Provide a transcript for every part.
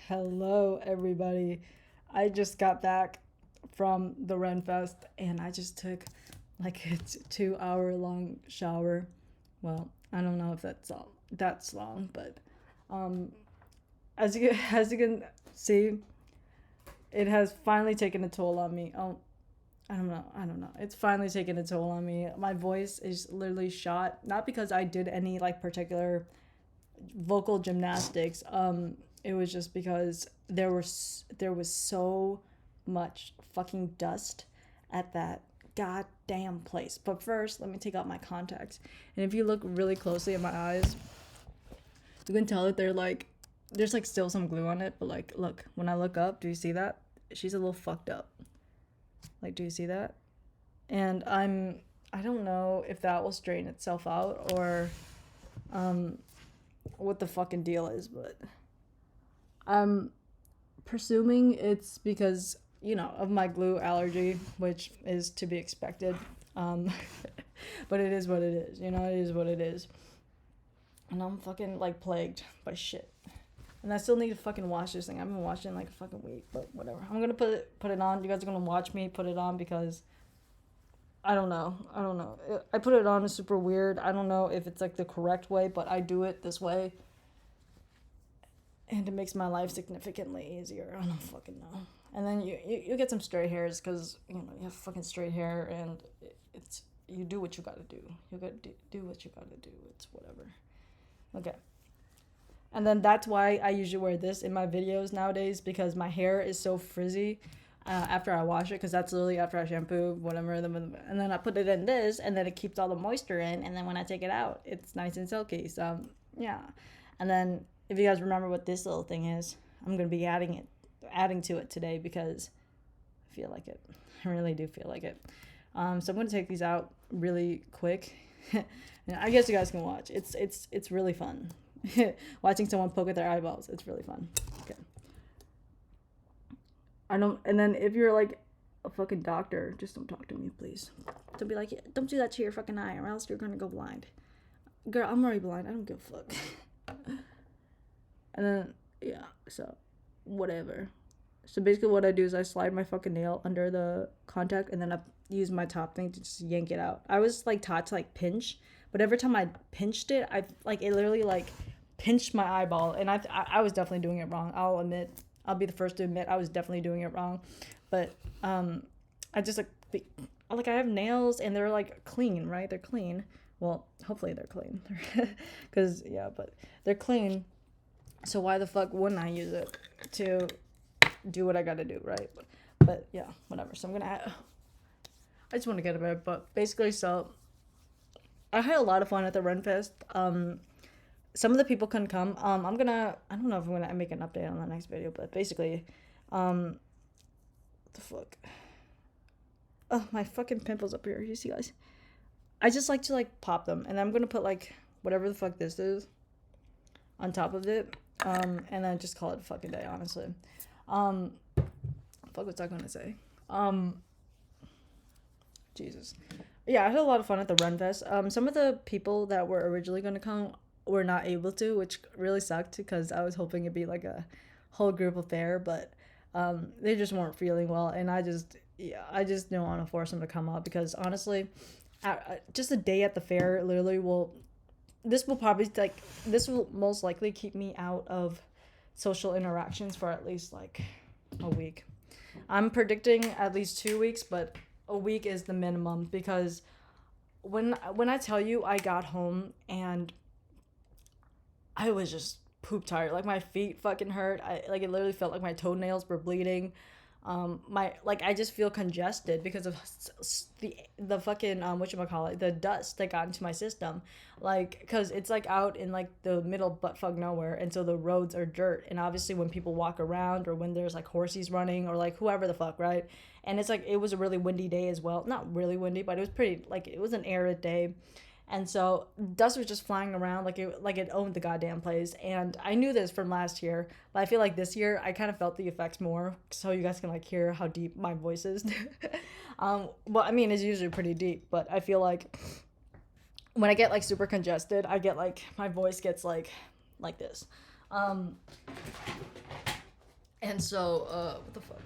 Hello, everybody. I just got back from the renfest and I just took like a 2 hour long shower. Well, I don't know if that's long, but um, as you can see, it has finally taken a toll on me. Oh, I don't know. It's finally taken a toll on me. My voice is literally shot, not because I did any like particular vocal gymnastics. It was just because there was so much fucking dust at that goddamn place. But first, let me take out my contacts. And if you look really closely at my eyes, you can tell that there's like still some glue on it. But like, look, when I look up, do you see that? She's a little fucked up. Like, do you see that? And I don't know if that will straighten itself out or um what the fucking deal is, but I'm presuming it's because, of my glue allergy, which is to be expected. Um, but it is what it is, it is what it is. And I'm fucking like plagued by shit. And I still need to fucking watch this thing. I haven't watched it in like a fucking week, but whatever. I'm gonna put it on. You guys are gonna watch me put it on because I don't know. I don't know. I put it on is super weird. I don't know if it's like the correct way, but I do it this way and it makes my life significantly easier. I don't fucking know. And then you get some straight hairs because you have fucking straight hair, and it's you do what you gotta do. You gotta do what you gotta do. It's whatever. Okay. And then that's why I usually wear this in my videos nowadays, because my hair is so frizzy after I wash it, because that's literally after I shampoo, whatever. And then I put it in this, and then it keeps all the moisture in. And then when I take it out, it's nice and silky. So, yeah. And then if you guys remember what this little thing is, I'm going to be adding to it today because I feel like it. I really do feel like it. So I'm going to take these out really quick. And I guess you guys can watch. It's really fun. Watching someone poke at their eyeballs, it's really fun. Okay. I don't. And then if you're like a fucking doctor, just don't talk to me, please. Don't be like, don't do that to your fucking eye, or else you're gonna go blind. Girl, I'm already blind. I don't give a fuck. And then yeah, so whatever. So basically, what I do is I slide my fucking nail under the contact, and then I use my top thing to just yank it out. I was like taught to like pinch, but every time I pinched it, I like it literally like pinched my eyeball, and I was definitely doing it wrong. I'll admit. I'll be the first to admit I was definitely doing it wrong, but I just like I have nails and they're like clean, right? They're clean. Well, hopefully they're clean, because yeah, but they're clean. So why the fuck wouldn't I use it to do what I gotta do, right? But yeah, whatever. So I just want to get a bit, but basically, so I had a lot of fun at the renfest. Some of the people couldn't come. I don't know if I'm gonna make an update on the next video, but basically, what the fuck. Oh, my fucking pimples up here. You see, guys? I just like to like pop them, and I'm gonna put like whatever the fuck this is on top of it, and then just call it a fucking day, honestly. Um, fuck, what's I gonna say? Jesus. Yeah, I had a lot of fun at the renfest. Some of the people that were originally gonna come were not able to, which really sucked because I was hoping it'd be like a whole group affair, but they just weren't feeling well, and I just didn't want to force them to come up because honestly, just a day at the fair literally this will most likely keep me out of social interactions for at least like a week. I'm predicting at least 2 weeks, but a week is the minimum because when I tell you I got home and I was just poop tired. Like my feet fucking hurt. It literally felt like my toenails were bleeding. I just feel congested because of the fucking whatchamacallit, the dust that got into my system, like because it's like out in like the middle butt fuck nowhere, and so the roads are dirt, and obviously when people walk around or when there's like horses running or like whoever the fuck, right? And it's like it was a really windy day as well, not really windy, but it was pretty, like it was an arid day, and so dust was just flying around like it owned the goddamn place. And I knew this from last year, but I feel like this year I kind of felt the effects more, so you guys can like hear how deep my voice is. Well, I mean, it's usually pretty deep, but I feel like when I get like super congested, I get like my voice gets like this. Um, And so, what the fuck?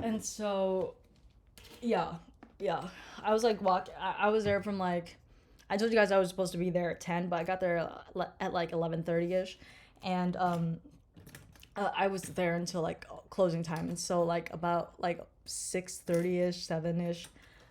And so, yeah, yeah. I was like I was there from like, I told you guys I was supposed to be there at 10, but I got there at like 11:30 ish, and I was there until like closing time, and so like about like 6:30 ish, 7 ish.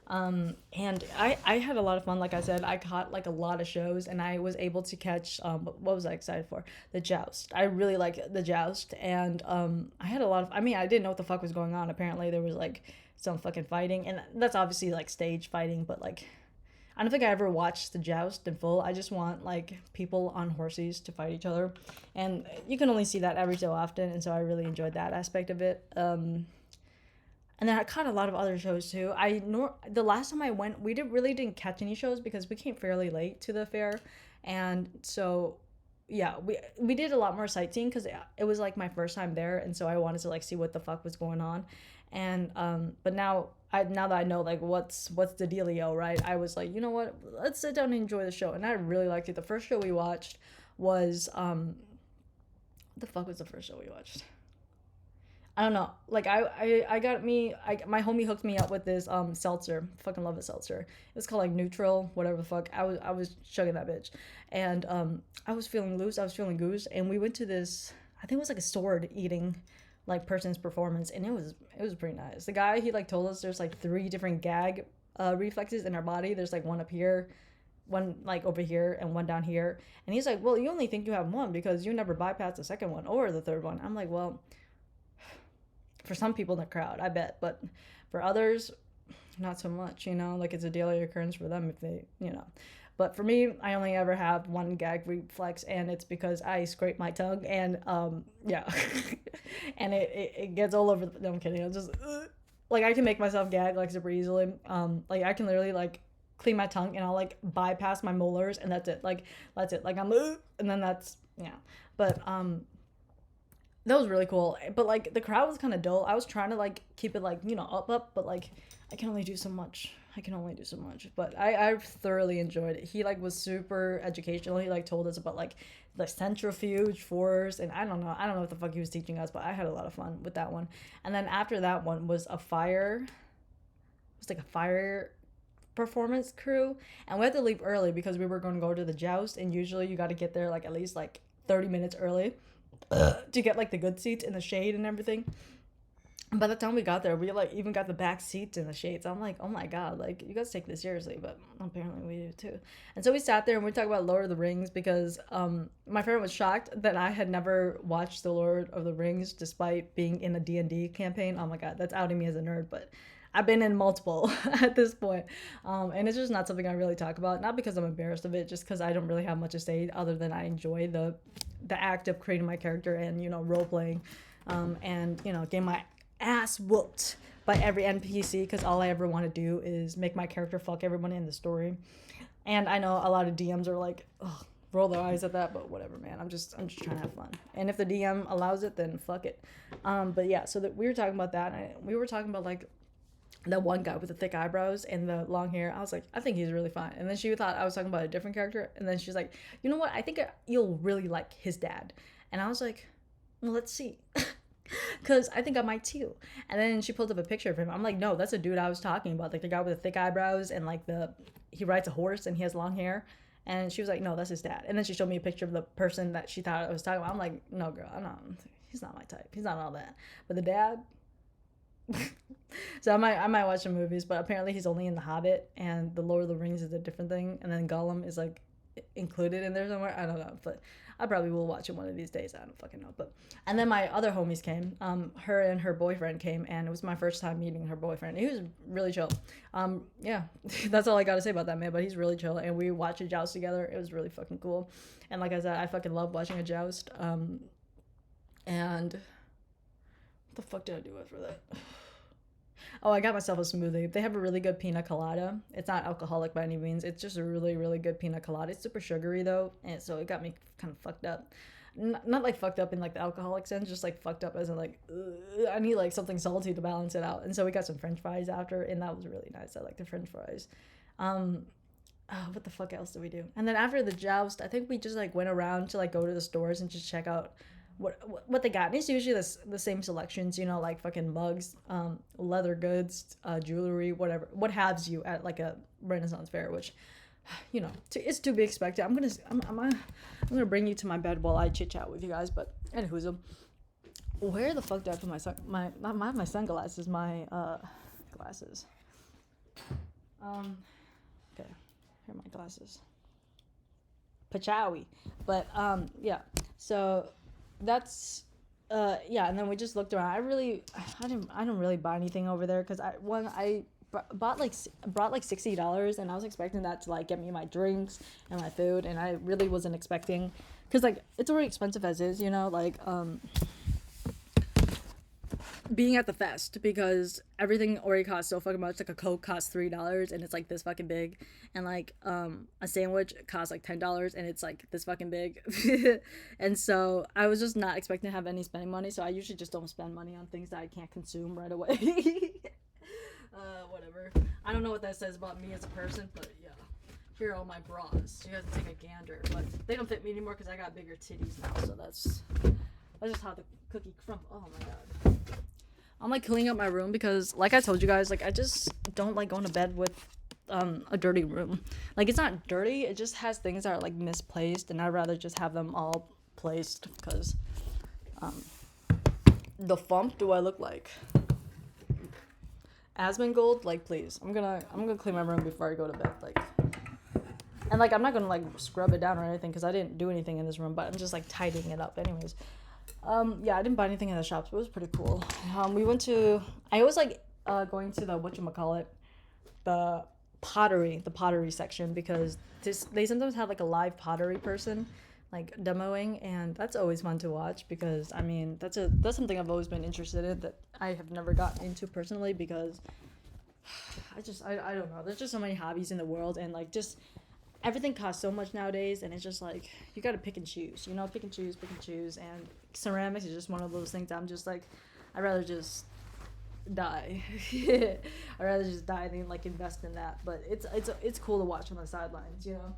And I had a lot of fun. Like I said, I caught like a lot of shows, and I was able to catch what was I excited for? The Joust. I really like the Joust, and I had a lot of. I mean, I didn't know what the fuck was going on. Apparently, there was like some fucking fighting, and that's obviously like stage fighting, but like I don't think I ever watched the Joust in full. I just want like people on horses to fight each other, and you can only see that every so often, and so I really enjoyed that aspect of it. And then I caught a lot of other shows too. The last time I went, we didn't catch any shows because we came fairly late to the fair, and so yeah, we did a lot more sightseeing because it was like my first time there, and so I wanted to like see what the fuck was going on, and but now that I know like what's the dealio, right? I was like, you know what, let's sit down and enjoy the show, and I really liked it. The first show we watched was what the fuck was the first show we watched? I don't know. Like my homie hooked me up with this seltzer. Fucking love a seltzer. It's called like neutral, whatever the fuck. I was chugging that bitch. And I was feeling loose, I was feeling goose, and we went to this, I think it was like a sword eating like person's performance, and it was pretty nice. The guy, he like told us there's like three different gag reflexes in our body. There's like one up here, one like over here, and one down here. And he's like, well, you only think you have one because you never bypass the second one or the third one. I'm like, well, for some people in the crowd, I bet, but for others, not so much, you know, like it's a daily occurrence for them if they, you know. But for me, I only ever have one gag reflex, and it's because I scrape my tongue, and yeah, and it gets all over. No, I'm kidding. I'm just like I can make myself gag like super easily. Like I can literally like clean my tongue, and I'll like bypass my molars, and that's it. Like that's it. Like I'm and then that's yeah. But that was really cool. But like the crowd was kind of dull. I was trying to like keep it like, you know, up, but like I can only do so much. I can only do so much. But I thoroughly enjoyed it. He like was super educational. He like told us about like the centrifuge force, and I don't know. I don't know what the fuck he was teaching us, but I had a lot of fun with that one. And then after that one was a fire. It was like a fire performance crew, and we had to leave early because we were going to go to the Joust, and usually you got to get there like at least like 30 minutes early to get like the good seats in the shade and everything. By the time we got there, we like even got the back seats in the shades. I'm like, oh my god, like you guys take this seriously, but apparently we do too. And so we sat there and we talked about Lord of the Rings because my friend was shocked that I had never watched the Lord of the Rings despite being in a D&D campaign. Oh my god, that's outing me as a nerd, but I've been in multiple at this point. And it's just not something I really talk about. Not because I'm embarrassed of it, just because I don't really have much to say other than I enjoy the act of creating my character and, you know, role playing, and, you know, getting my ass whooped by every NPC because all I ever want to do is make my character fuck everyone in the story. And I know a lot of DMs are like, ugh, roll their eyes at that, but whatever, man. I'm just trying to have fun. And if the DM allows it, then fuck it. But yeah, so that we were talking about that, and we were talking about like that one guy with the thick eyebrows and the long hair. I was like, I think he's really fine. And then she thought I was talking about a different character, and then she's like, you know what? I think you'll really like his dad. And I was like, well, let's see. Because I think I might too. And then she pulled up a picture of him. I'm like, no, that's a dude I was talking about. Like the guy with the thick eyebrows and like he rides a horse and he has long hair. And she was like, no, that's his dad. And then she showed me a picture of the person that she thought I was talking about. I'm like, no, girl, he's not my type. He's not all that. But the dad. So I might watch some movies, but apparently he's only in The Hobbit, and The Lord of the Rings is a different thing, and then Gollum is like included in there somewhere. I don't know, but I probably will watch it one of these days. I don't fucking know. But and then my other homies came. Her and her boyfriend came, and it was my first time meeting her boyfriend. He was really chill. Yeah, that's all I gotta say about that man. But he's really chill, and we watched a joust together. It was really fucking cool. And like I said, I fucking love watching a joust. And what the fuck did I do after that? Oh, I got myself a smoothie. They have a really good pina colada. It's not alcoholic by any means. It's just a really, really good pina colada. It's super sugary though, and so it got me kind of fucked up. Not like fucked up in like the alcoholic sense, just like fucked up as in like I need like something salty to balance it out. And so we got some French fries after, and that was really nice. I like the French fries. What the fuck else did we do? And then after the joust, I think we just like went around to like go to the stores and just check out what they got. And it's usually the same selections, you know, like fucking mugs, leather goods, jewelry, whatever, what haves you at like a Renaissance fair, which, you know, it's to be expected. I'm gonna bring you to my bed while I chit chat with you guys. But anywho's, where the fuck did I put my sunglasses, my glasses? Okay, here are my glasses. Pachawi. But yeah, so that's yeah, and then we just looked around. I didn't really buy anything over there because I brought like $60, and I was expecting that to like get me my drinks and my food, and I really wasn't expecting, because like it's already expensive as is, you know, like being at the fest, because everything already costs so fucking much. Like a Coke costs $3 and it's like this fucking big, and like a sandwich costs like $10 and it's like this fucking big. And so I was just not expecting to have any spending money, so I usually just don't spend money on things that I can't consume right away. Whatever. I don't know what that says about me as a person, but yeah. Here are all my bras. You guys can take a gander, but they don't fit me anymore because I got bigger titties now. So that's just how the cookie crumble. Oh my god. I'm like cleaning up my room because, like I told you guys, like I just don't like going to bed with a dirty room. Like it's not dirty, it just has things that are like misplaced, and I'd rather just have them all placed, because the fump do I look like? Asmongold? Like please. I'm gonna clean my room before I go to bed, like. And like I'm not gonna like scrub it down or anything because I didn't do anything in this room, but I'm just like tidying it up anyways. Yeah, I didn't buy anything in the shops, but it was pretty cool. We went to, I always like going to the whatchamacallit, the pottery section, because they sometimes have like a live pottery person like demoing, and that's always fun to watch, because I mean that's something I've always been interested in that I have never gotten into personally, because I don't know, there's just so many hobbies in the world, and like just everything costs so much nowadays, and it's just like you gotta pick and choose, you know, pick and choose, and ceramics is just one of those things I'm just like, I'd rather just die. I'd rather just die than like invest in that, but it's cool to watch on the sidelines, you know.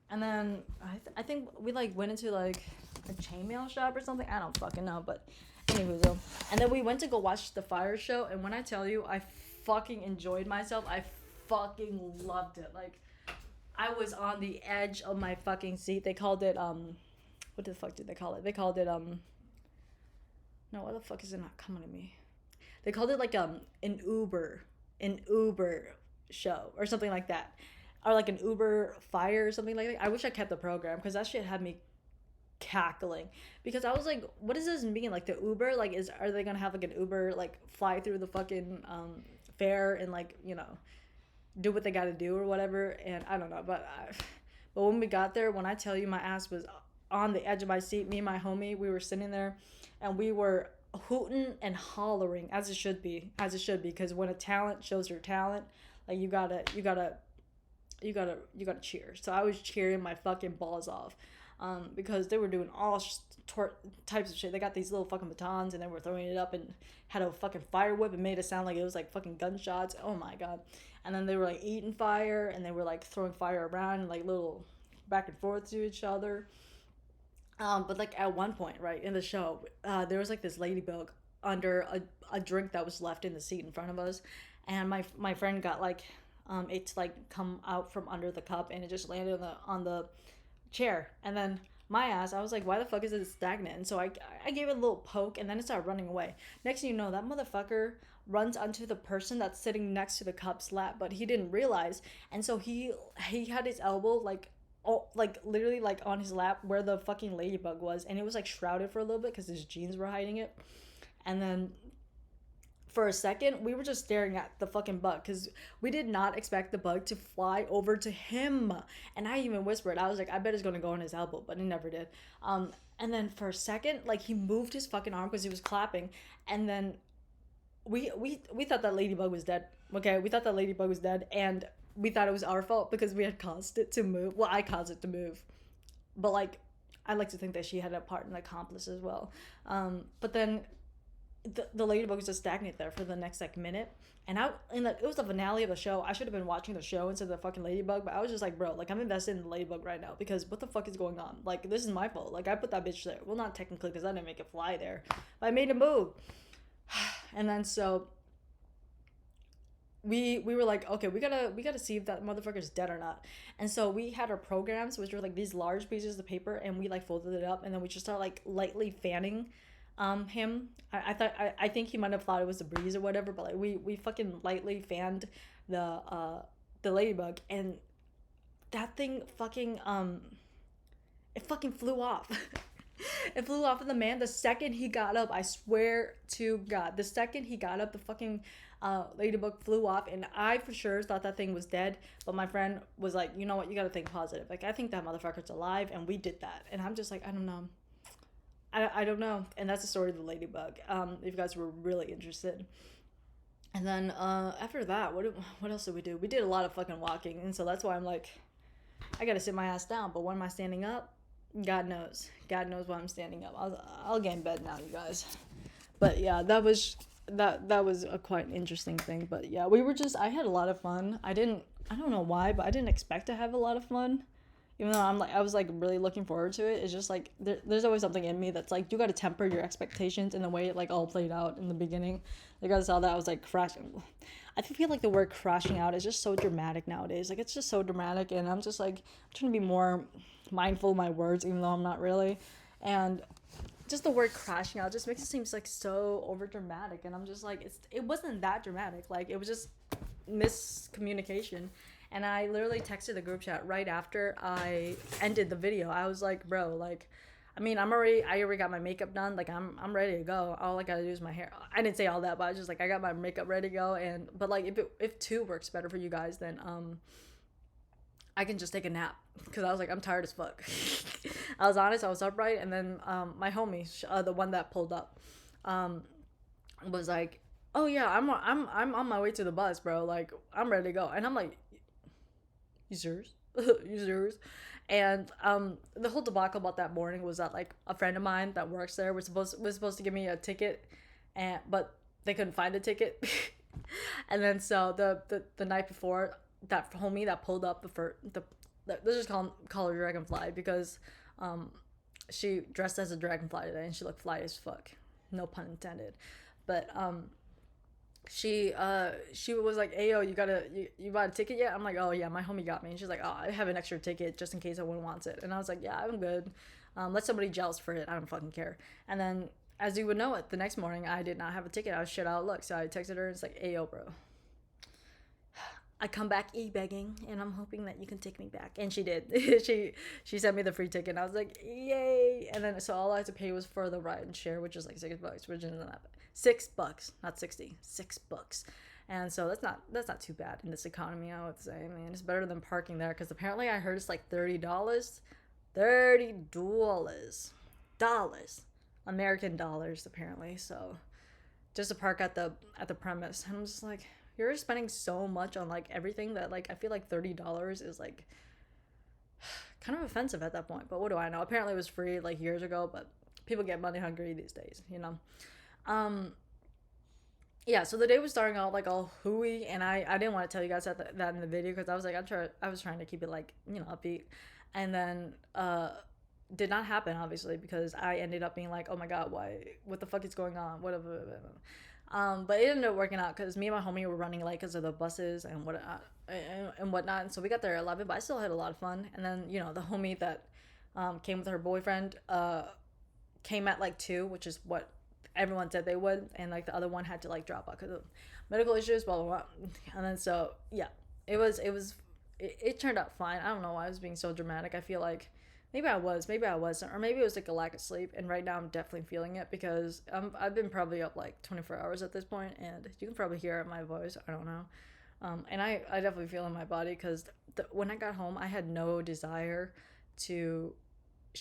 And then I think we like went into like a chainmail shop or something, I don't fucking know, but anyway, so, and then we went to go watch the fire show, and when I tell you I fucking enjoyed myself, I fucking loved it. Like I was on the edge of my fucking seat. They called it what the fuck did they call it? They called it no, what the fuck is it not coming to me? They called it like an Uber show or something like that, or like an Uber fire or something like that. I wish I kept the program because that shit had me cackling, because I was like, what does this mean? Like the Uber, like are they gonna have like an Uber like fly through the fucking fair and like, you know, do what they got to do or whatever? And I don't know, but when we got there, when I tell you my ass was on the edge of my seat, me and my homie, we were sitting there and we were hooting and hollering, as it should be, because when a talent shows your talent, like you gotta cheer. So I was cheering my fucking balls off, because they were doing all types of shit. They got these little fucking batons and they were throwing it up and had a fucking fire whip and made it sound like it was like fucking gunshots. Oh my god. And then they were like eating fire, and they were like throwing fire around and like little back and forth to each other. But like at one point, right in the show, there was like this ladybug under a drink that was left in the seat in front of us, and my friend got like it to like come out from under the cup, and it just landed on the chair. And then my ass, I was like, why the fuck is it stagnant? And so I gave it a little poke, and then it started running away. Next thing you know, that motherfucker runs onto the person that's sitting next to the cup's lap, but he didn't realize, and so he had his elbow like, oh, like literally like on his lap where the fucking ladybug was, and it was like shrouded for a little bit because his jeans were hiding it. And then for a second we were just staring at the fucking bug, because we did not expect the bug to fly over to him. And I even whispered, I was like, I bet it's gonna go on his elbow, but it never did. And then for a second, like he moved his fucking arm because he was clapping, and then we thought that ladybug was dead. Okay, we thought that ladybug was dead, and we thought it was our fault because we had caused it to move. Well, I caused it to move, but like I like to think that she had a part in the accomplice as well. But then the ladybug was just stagnant there for the next like minute. And it was the finale of the show. I should have been watching the show instead of the fucking ladybug, but I was just like, bro, like I'm invested in the ladybug right now because what the fuck is going on? Like this is my fault. Like I put that bitch there. Well, not technically because I didn't make it fly there, but I made it move. And then so we were like, okay, we gotta see if that motherfucker's dead or not. And so we had our programs, which were like these large pieces of paper, and we like folded it up, and then we just started like lightly fanning him. I think he might have thought it was a breeze or whatever, but like we fucking lightly fanned the ladybug, and that thing fucking it fucking flew off. It flew off of the man the second he got up. I swear to God, the second he got up, the fucking ladybug flew off, and I for sure thought that thing was dead. But my friend was like, you know what, you gotta think positive. Like I think that motherfucker's alive, and we did that. And I'm just like, I don't know. I don't know. And that's the story of the ladybug. If you guys were really interested. And then after that, what else did we do? We did a lot of fucking walking, and so that's why I'm like, I gotta sit my ass down. But when am I standing up? God knows. God knows why I'm standing up. I'll get in bed now, you guys. But yeah, that was a quite interesting thing. But yeah, I had a lot of fun. I don't know why, but I didn't expect to have a lot of fun. Even though I was like really looking forward to it. It's just like there's always something in me that's like you got to temper your expectations in the way it like all played out in the beginning. You guys saw that I was like crashing. I feel like the word crashing out is just so dramatic nowadays. Like it's just so dramatic, and I'm just like I'm trying to be more mindful of my words, even though I'm not really. And just the word crashing out just makes it seem like so over dramatic, and I'm just like it wasn't that dramatic. Like it was just miscommunication. And I literally texted the group chat right after I ended the video. I was like, bro, like, I mean, I already got my makeup done. Like, I'm ready to go. All I gotta do is my hair. I didn't say all that, but I was just like, I got my makeup ready to go. But like, if 2 works better for you guys, then I can just take a nap because I was like, I'm tired as fuck. I was honest. I was upright, and then my homie, the one that pulled up, was like, oh yeah, I'm on my way to the bus, bro. Like, I'm ready to go, and I'm like, you serious? You serious? And the whole debacle about that morning was that like a friend of mine that works there was supposed to give me a ticket, but they couldn't find a ticket. And then so the night before, that homie that pulled up let's just call her Dragonfly because she dressed as a dragonfly today and she looked fly as fuck. No pun intended. But she was like, hey yo, you bought a ticket yet? I'm like, oh yeah, my homie got me. And she's like, oh, I have an extra ticket just in case anyone wants it. And I was like, yeah, I'm good. Let somebody jealous for it. I don't fucking care. And then as you would know it, the next morning I did not have a ticket. I was shit out of luck. So I texted her and it's like, hey yo, bro, I come back e-begging and I'm hoping that you can take me back. And she did. she sent me the free ticket and I was like, yay. And then so all I had to pay was for the ride and share, which is like $6, which isn't that bad. $6, not 60, $6. And so that's not too bad in this economy, I would say. I mean, it's better than parking there because apparently I heard it's like $30. $30 American dollars apparently. So just to park at the premise. I'm just like, you're spending so much on like everything that like I feel like $30 is like kind of offensive at that point. But what do I know? Apparently it was free like years ago, but people get money hungry these days, you know. Yeah, so the day was starting out like all hooey, and I didn't want to tell you guys that in the video because I was like I was trying to keep it like, you know, upbeat. And then did not happen obviously because I ended up being like, oh my god, what the fuck is going on, whatever. But it ended up working out because me and my homie were running late because of the buses and whatnot. And so we got there at 11, but I still had a lot of fun. And then, you know, the homie that came with her boyfriend came at like 2, which is what everyone said they would. And like the other one had to like drop out because of medical issues, blah, blah, blah. And then so, yeah, it turned out fine. I don't know why I was being so dramatic. I feel like maybe I wasn't, or maybe it was like a lack of sleep. And right now I'm definitely feeling it because I've been probably up like 24 hours at this point, and you can probably hear it in my voice. I don't know. And I definitely feel in my body because when I got home, I had no desire to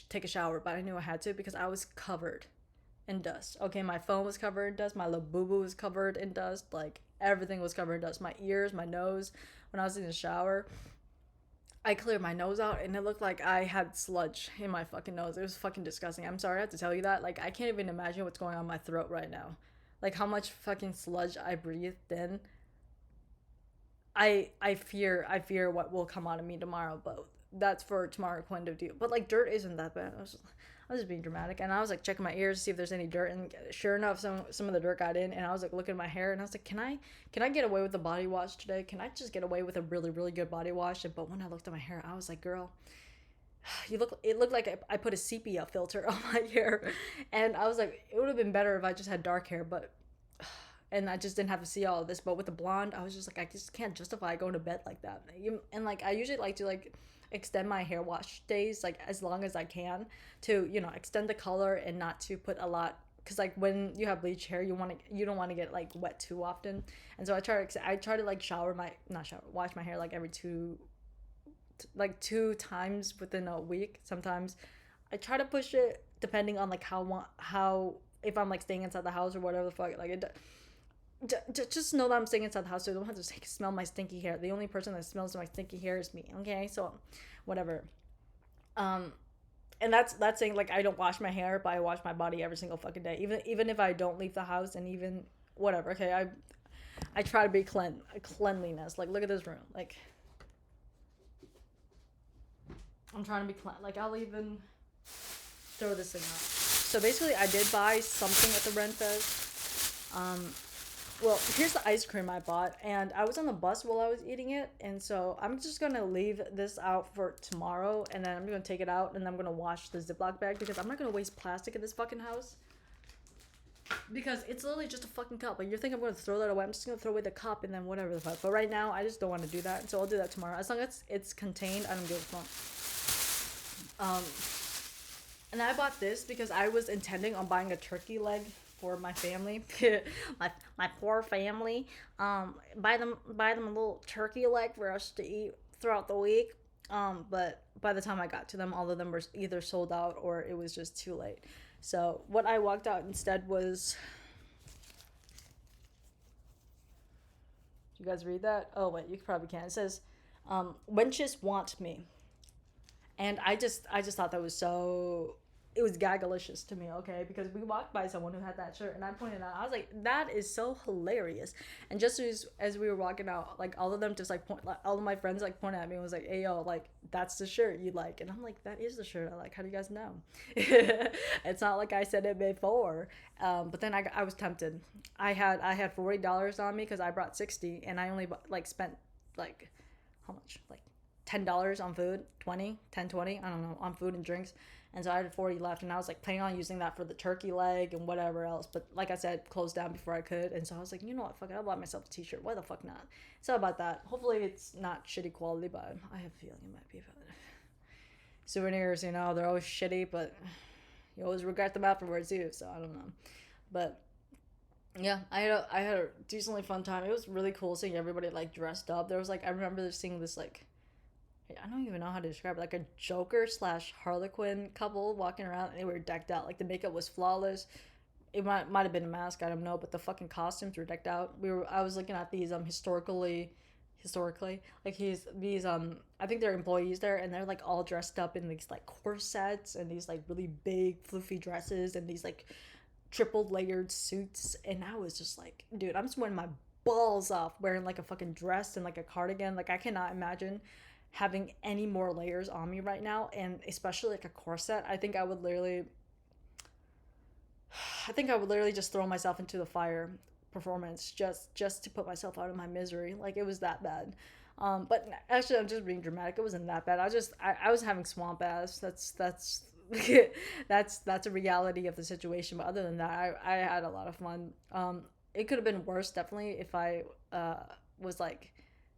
take a shower, but I knew I had to because I was covered in dust. Okay, my phone was covered in dust. My little boo-boo was covered in dust. Like everything was covered in dust. My ears, my nose. When I was in the shower, I cleared my nose out and it looked like I had sludge in my fucking nose. It was fucking disgusting. I'm sorry I have to tell you that. Like, I can't even imagine what's going on in my throat right now. like how much fucking sludge I breathed in. I fear what will come out of me tomorrow, but that's for tomorrow point of view. But like dirt isn't that bad. I was just being dramatic, and I was like checking my ears to see if there's any dirt, and sure enough, some of the dirt got in, and I was like looking at my hair, and I was like, can I get away with the body wash today? Can I just get away with a really really good body wash? But when I looked at my hair, I was like, girl, it looked like I put a sepia filter on my hair, and I was like, it would have been better if I just had dark hair, but and I just didn't have to see all of this. But with the blonde, I was just like, I just can't justify going to bed like that. And like I usually like to like extend my hair wash days like as long as I can to extend the color and not to put a lot, because like when you have bleach hair you don't want to get like wet too often. And so I try to like wash my hair like every two times within a week. Sometimes I try to push it depending on like how if I'm like staying inside the house or whatever the fuck, like just know that I'm staying inside the house, so I don't have to smell my stinky hair. The only person that smells my stinky hair is me. Okay, so whatever. And that's saying like I don't wash my hair, but I wash my body every single fucking day. Even if I don't leave the house, and even whatever. Okay, I try to be cleanliness. Like look at this room. Like I'm trying to be clean. Like I'll even throw this thing out. So basically, I did buy something at the renfest. Well, here's the ice cream I bought, and I was on the bus while I was eating it, and so I'm just gonna leave this out for tomorrow, and then I'm gonna take it out, and I'm gonna wash the Ziploc bag, because I'm not gonna waste plastic in this fucking house, because it's literally just a fucking cup. Like, you think I'm gonna throw that away? I'm just gonna throw away the cup, and then whatever the fuck. But right now, I just don't want to do that, so I'll do that tomorrow. As long as it's contained, I don't give a fuck. And I bought this because I was intending on buying a turkey leg for my family, my poor family. Buy them a little turkey leg for us to eat throughout the week. But by the time I got to them, all of them were either sold out or it was just too late. So what I walked out instead was. You guys read that? Oh wait, you probably can. It says, "Wenches want me," and I just thought that was so. It was gagalicious to me, okay? Because we walked by someone who had that shirt, and I pointed out, I was like, that is so hilarious. And just as we were walking out, like, all of them just, like, all of my friends, like, pointed at me and was like, hey, yo, like, that's the shirt you like. And I'm like, that is the shirt I like. How do you guys know? It's not like I said it before. But then I was tempted. I had $40 on me because I brought 60, and I only, like, spent, like, how much? Like, $10 on food, 20, I don't know, on food and drinks. And so I had 40 left, and I was like planning on using that for the turkey leg and whatever else. But like I said, closed down before I could. And so I was like, you know what, fuck it, I'll buy myself a t-shirt. Why the fuck not? So about that. Hopefully it's not shitty quality, but I have a feeling it might be. Souvenirs, they're always shitty, but you always regret them afterwards too. So I don't know. But yeah, I had a decently fun time. It was really cool seeing everybody like dressed up. There was like, I remember seeing this like, I don't even know how to describe it, like a Joker / Harlequin couple walking around, and they were decked out. Like the makeup was flawless. It might have been a mask, I don't know, but the fucking costumes were decked out. I was looking at these historically, like these I think they're employees there, and they're like all dressed up in these like corsets and these like really big floofy dresses and these like triple layered suits, and I was just like, dude, I'm sweating my balls off wearing like a fucking dress and like a cardigan. Like I cannot imagine having any more layers on me right now, and especially like a corset. I think I would literally just throw myself into the fire performance just to put myself out of my misery. Like it was that bad. But actually, I'm just being dramatic. It wasn't that bad. I was having swamp ass. That's that's a reality of the situation. But other than that, I had a lot of fun. It could have been worse, definitely, if I was like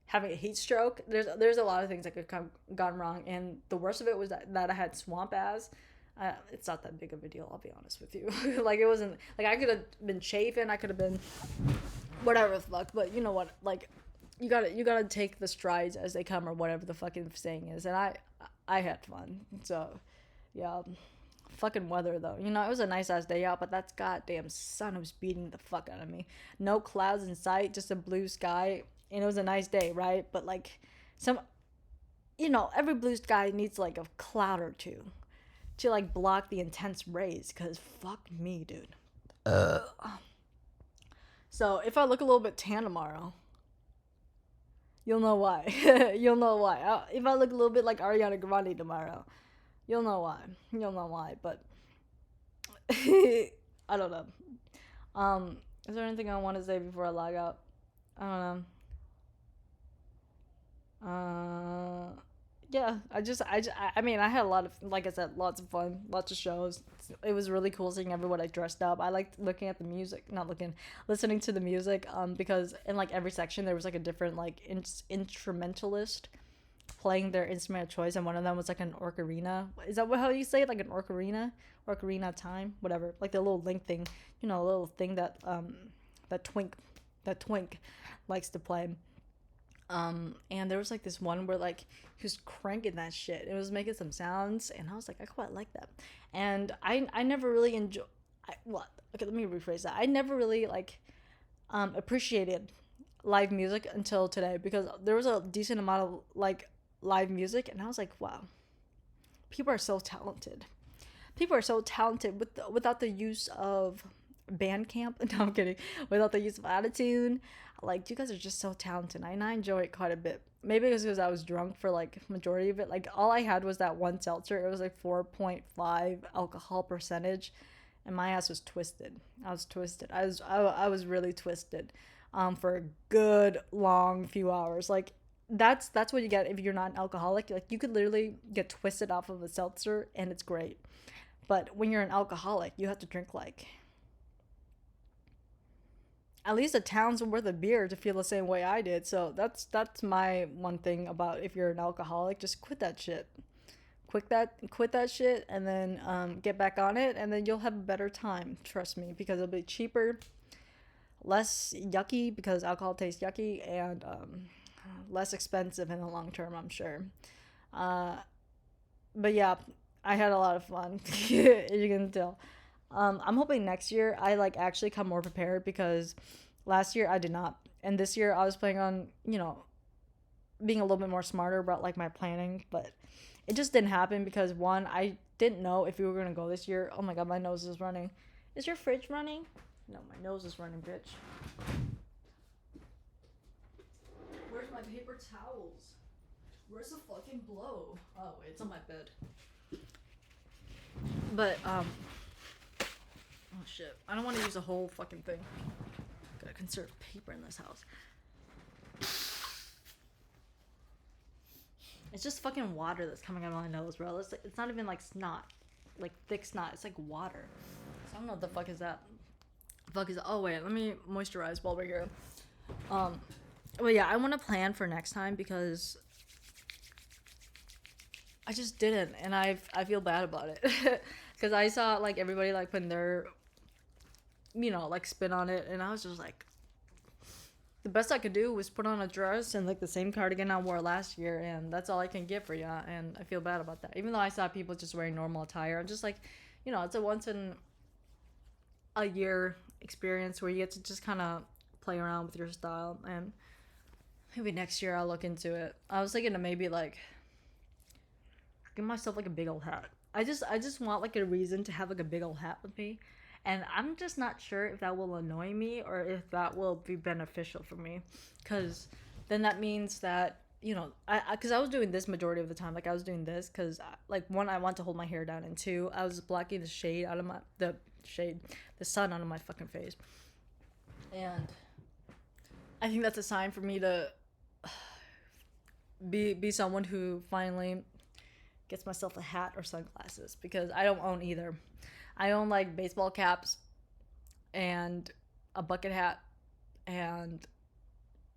having a heat stroke. There's a lot of things that could have gone wrong, and the worst of it was that I had swamp ass. It's not that big of a deal, I'll be honest with you. Like it wasn't like I could have been chafing, I could have been whatever the fuck, but you know what? Like you gotta take the strides as they come, or whatever the fucking saying is. And I had fun. So yeah. Fucking weather though, it was a nice ass day out, but that goddamn sun was beating the fuck out of me. No clouds in sight, just a blue sky, and it was a nice day, right? But like every blue sky needs like a cloud or two to like block the intense rays, because fuck me, dude. So if I look a little bit tan tomorrow, you'll know why. You'll know why. If I look a little bit like Ariana Grande tomorrow, you'll know why. You'll know why. But I don't know. Is there anything I want to say before I log out? I don't know. Yeah. I mean, I had a lot of, like I said, lots of fun, lots of shows. It was really cool seeing everybody dressed up. I liked looking at the music, not looking, listening to the music. Because in like every section there was like a different like instrumentalist playing their instrument of choice, and one of them was like an ocarina. Is that how you say it? Like an ocarina, ocarina time, whatever. Like the little link thing, a little thing that that twink likes to play. And there was like this one where like he was cranking that shit. It was making some sounds, and I was like, I quite like that. And I never really enjoy. What? Okay, let me rephrase that. I never really like appreciated live music until today, because there was a decent amount of like live music, and I was like, wow, people are so talented. People are so talented without the use of Bandcamp. No, I'm kidding. Without the use of autotune, like you guys are just so talented, and I enjoy it quite a bit. Maybe it was because I was drunk for like majority of it. Like all I had was that one seltzer. It was like 4.5 alcohol percentage, and my ass was twisted. I was twisted. I was really twisted, for a good long few hours. Like that's what you get if you're not an alcoholic. Like you could literally get twisted off of a seltzer, and it's great. But when you're an alcoholic, you have to drink like at least a town's worth of beer to feel the same way I did. So that's my one thing about if you're an alcoholic, just quit that shit. Quit that shit, and then get back on it, and then you'll have a better time. Trust me, because it'll be cheaper, less yucky because alcohol tastes yucky, and less expensive in the long term, I'm sure. Uh, but yeah, I had a lot of fun. As you can tell. I'm hoping next year I like actually come more prepared, because last year I did not, and this year I was planning on being a little bit more smarter about like my planning, but it just didn't happen because one, I didn't know if we were gonna go this year. Oh my god, my nose is running. Is your fridge running? No, my nose is running, bitch. Where's my paper towels? Where's the fucking blow? Oh, it's on my bed. But oh shit, I don't want to use a whole fucking thing. Gotta conserve paper in this house. It's just fucking water that's coming out of my nose, bro. It's not even like snot, like thick snot. It's like water. So I don't know what the fuck is that. Oh wait, let me moisturize while we're here. Well yeah, I want to plan for next time, because I just didn't, and I feel bad about it, because I saw like everybody like putting their like spin on it, and I was just like, the best I could do was put on a dress and like the same cardigan I wore last year, and that's all I can get for you, and I feel bad about that. Even though I saw people just wearing normal attire, I'm just like, it's a once in a year experience where you get to just kind of play around with your style, and maybe next year I'll look into it. I was thinking to maybe like give myself like a big old hat. I just want like a reason to have like a big old hat with me, and I'm just not sure if that will annoy me or if that will be beneficial for me, because then that means that because I was doing this majority of the time. Like I was doing this because like one, I want to hold my hair down, and two, I was blocking the shade out of the sun out of my fucking face, and I think that's a sign for me to be someone who finally gets myself a hat or sunglasses, because I don't own either. I own like baseball caps and a bucket hat and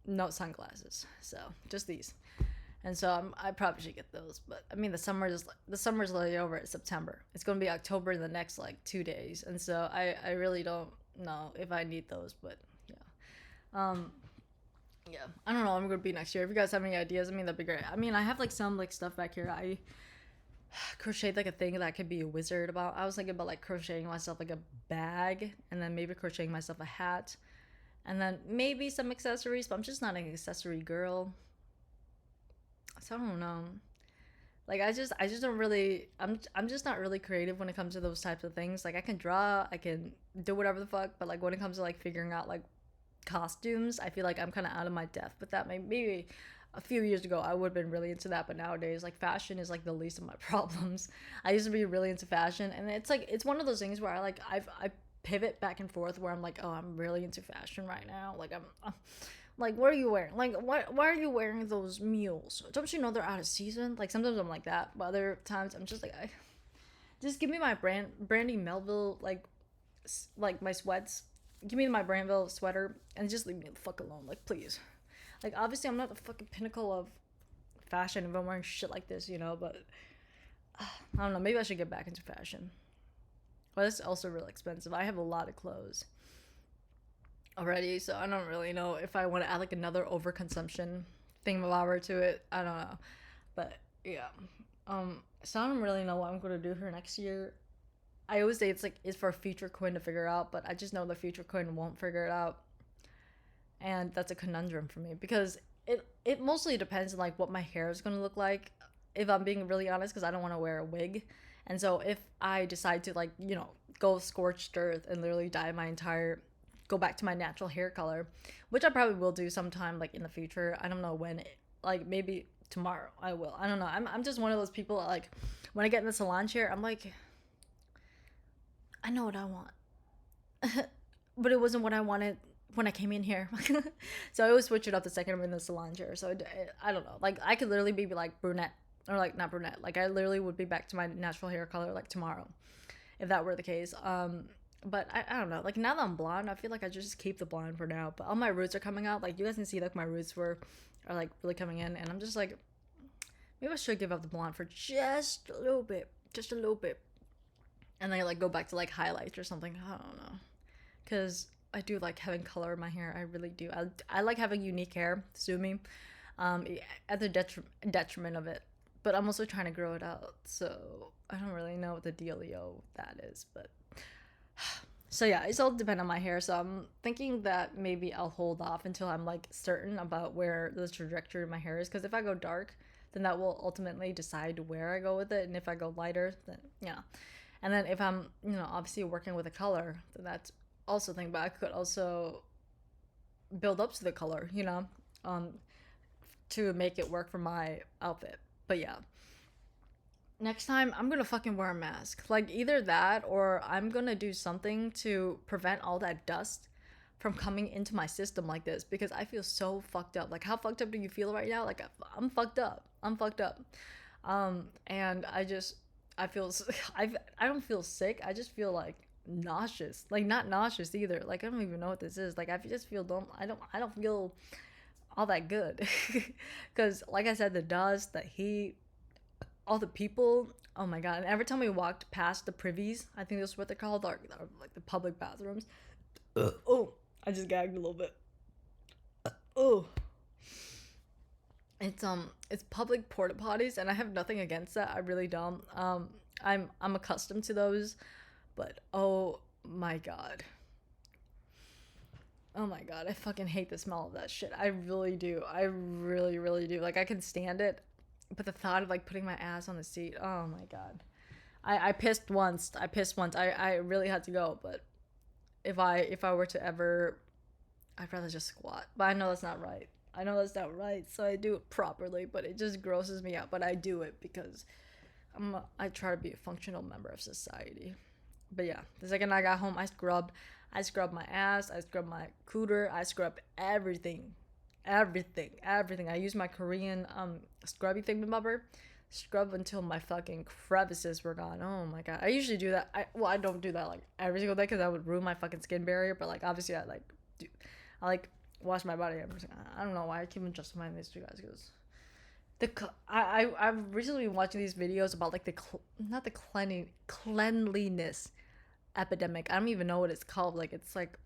no sunglasses. So just these. And so I probably should get those. But I mean, the summer's literally over at September. It's going to be October in the next like 2 days. And so I really don't know if I need those. But yeah. Yeah, I don't know. I'm going to be next year. If you guys have any ideas, I mean, that'd be great. I mean, I have like some like stuff back here. I crocheted like a thing that I could be a wizard about. I was thinking about like crocheting myself like a bag, and then maybe crocheting myself a hat, and then maybe some accessories, but I'm just not an accessory girl. So I don't know. Like I just don't really I'm just not really creative when it comes to those types of things. Like I can draw, I can do whatever the fuck, but like when it comes to like figuring out like costumes. I feel like I'm kind of out of my depth with that. Maybe a few years ago I would have been really into that, but nowadays like fashion is like the least of my problems. I used to be really into fashion, and it's like it's one of those things where I pivot back and forth where I'm like, oh, I'm really into fashion right now. Like I'm like, what are you wearing? Like, why are you wearing those mules? Don't you know they're out of season? Like sometimes I'm like that, but other times I'm just like, just give me my Brandy Melville like my sweats. Give me my Branville sweater and just leave me the fuck alone. Like, please. Like, obviously, I'm not the fucking pinnacle of fashion if I'm wearing shit like this, you know, but I don't know. Maybe I should get back into fashion. But it's also really expensive. I have a lot of clothes already, so I don't really know if I want to add like another overconsumption thingamabobber to it. I don't know. But yeah. So I don't really know what I'm going to do for next year. I always say it's for a future Quinn to figure out, but I just know the future Quinn won't figure it out, and that's a conundrum for me because it mostly depends on like what my hair is gonna look like. If I'm being really honest, because I don't want to wear a wig, and so if I decide to like go scorched earth and literally go back to my natural hair color, which I probably will do sometime like in the future. I don't know when, like maybe tomorrow I will. I don't know. I'm just one of those people that, like when I get in the salon chair, I'm like, I know what I want. But it wasn't what I wanted when I came in here. So I always switch it up the second I'm in the salon chair. So I don't know. Like I could literally be like brunette or like not brunette. Like I literally would be back to my natural hair color like tomorrow, if that were the case. But I don't know. Like now that I'm blonde, I feel like I just keep the blonde for now. But all my roots are coming out. Like you guys can see like my roots are like really coming in, and I'm just like, maybe I should give up the blonde for just a little bit, and then like go back to like highlights or something. I don't know, because I do like having color in my hair. I really do. I like having unique hair. Sue me, at the detriment of it. But I'm also trying to grow it out, so I don't really know what the dealio that is. But so yeah, it's all depend on my hair. So I'm thinking that maybe I'll hold off until I'm like certain about where the trajectory of my hair is. Because if I go dark, then that will ultimately decide where I go with it. And if I go lighter, then yeah. And then if I'm, obviously working with a color, then that's also thing. But I could also build up to the color, to make it work for my outfit. But yeah. Next time, I'm gonna fucking wear a mask. Like, either that or I'm gonna do something to prevent all that dust from coming into my system like this, because I feel so fucked up. Like, how fucked up do you feel right now? Like, I'm fucked up. And I feel, I don't feel sick. I just feel like nauseous. Like, not nauseous either. Like, I don't even know what this is. Like, I just feel dumb. I don't feel all that good. Because, like I said, the dust, the heat, all the people, oh my god. And every time we walked past the privies, I think that's what they're called, like the public bathrooms. Oh, I just gagged a little bit. Oh, it's public porta potties, and I have nothing against that. I really don't. I'm accustomed to those, but oh my god, I fucking hate the smell of that shit. I really do. I really, really do. Like, I can stand it, but the thought of like putting my ass on the seat, oh my god. I pissed once. I really had to go, but if I were to ever, I'd rather just squat. But I know that's not right. So I do it properly, but it just grosses me out. But I do it because I try to be a functional member of society. But yeah, the second I got home, I scrubbed my ass, I scrubbed my cooter, I scrubbed everything. I used my Korean scrubby thingamabobber, scrub until my fucking crevices were gone. Oh my god. I usually do that. I don't do that like every single day because I would ruin my fucking skin barrier, but like obviously I wash my body every single. I don't know why I keep on justifying this to you guys, because I've recently been watching these videos about like not the cleanliness epidemic. I don't even know what it's called. Like, it's like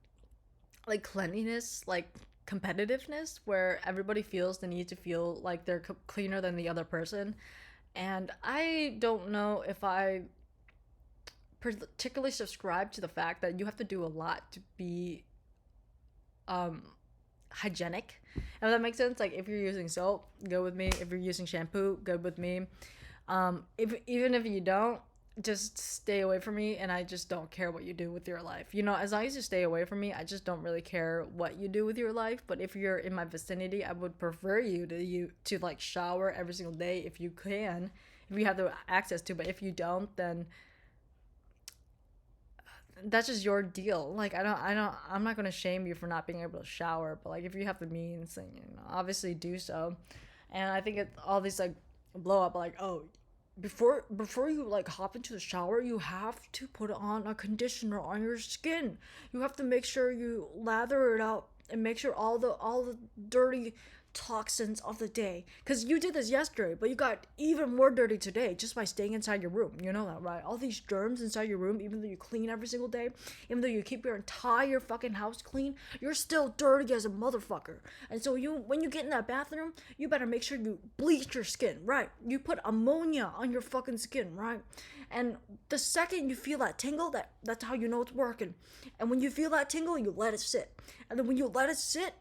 cleanliness, like competitiveness, where everybody feels the need to feel like they're cleaner than the other person. And I don't know if I particularly subscribe to the fact that you have to do a lot to be hygienic. And if that makes sense, like if you're using soap, good with me. If you're using shampoo, good with me. Even if you don't, just stay away from me, and I just don't care what you do with your life. You know, as long as you stay away from me, I just don't really care what you do with your life. But if you're in my vicinity, I would prefer you to like shower every single day if you can, if you have the access to. But if you don't, then that's just your deal. Like I'm not gonna shame you for not being able to shower, but like if you have the means, then obviously do so. And I think all these like blow up like, oh, before you like hop into the shower, you have to put on a conditioner on your skin. You have to make sure you lather it out and make sure all the dirty toxins of the day, because you did this yesterday but you got even more dirty today just by staying inside your room. You know that, right? All these germs inside your room, even though you clean every single day, even though you keep your entire fucking house clean, you're still dirty as a motherfucker. And so when you get in that bathroom, you better make sure you bleach your skin, right? You put ammonia on your fucking skin, right? And the second you feel that tingle, that's how you know it's working. And when you feel that tingle, you let it sit. And then when you let it sit,